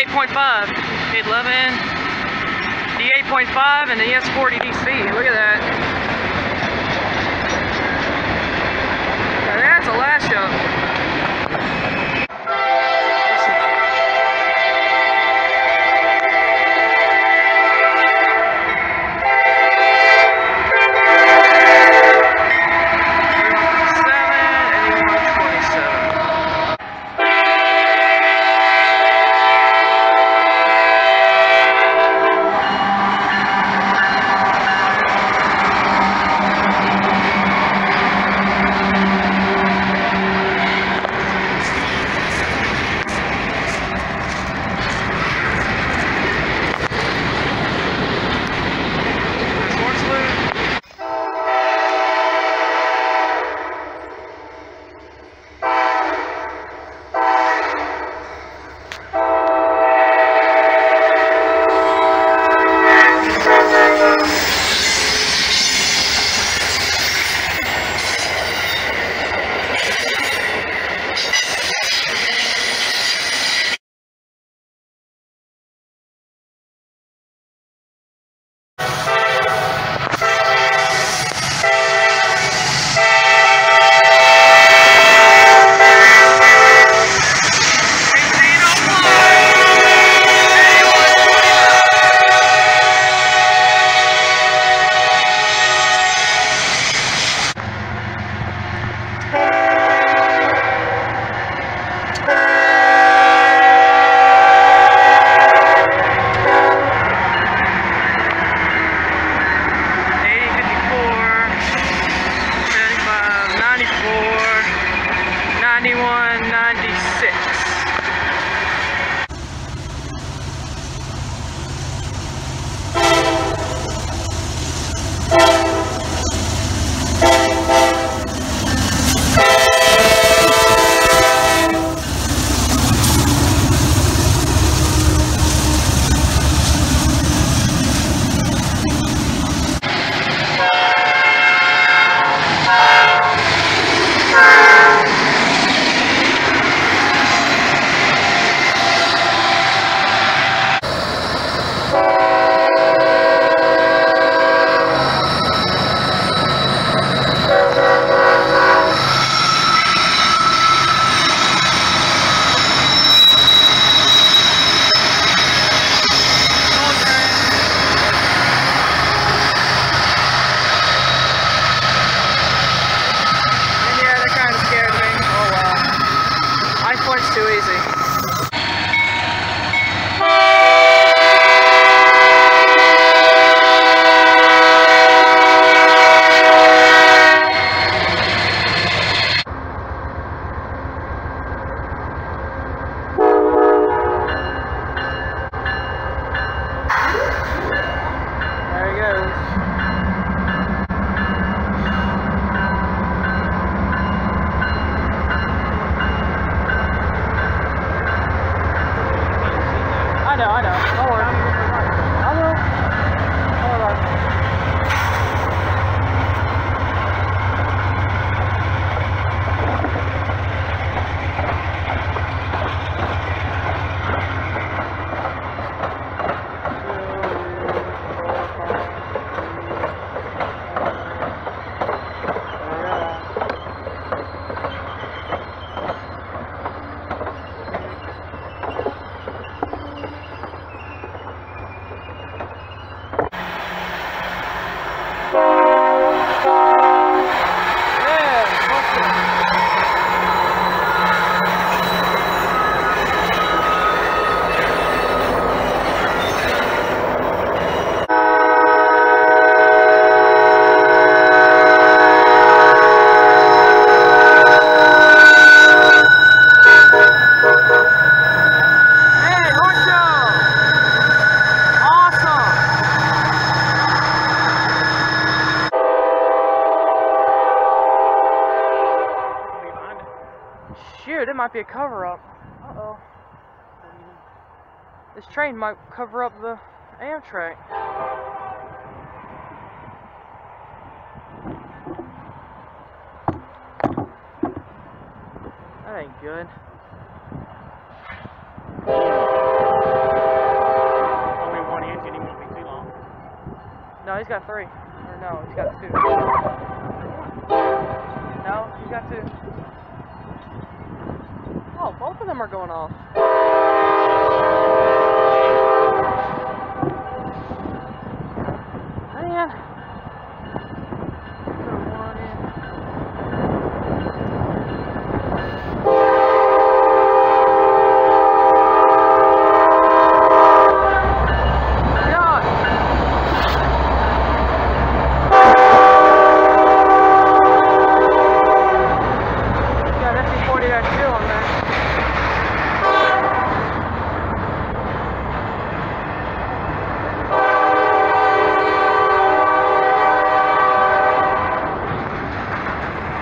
D8.5, 11, D8.5, and the ES40 DC. Look at that. Now that's a lash up. Too easy. There he goes. I know. Don't worry. I will. Hold on. Yeah, might be a cover-up. Uh-oh. This train might cover up the Amtrak. That ain't good. Only one engine, he won't be too long. No, he's got 3. Or no, he's got 2. No, he's got 2. Oh, both of them are going off. Man. Put one in.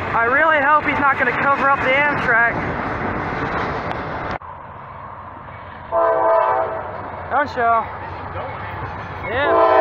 I really hope he's not going to cover up the Amtrak. Don't show. Yeah.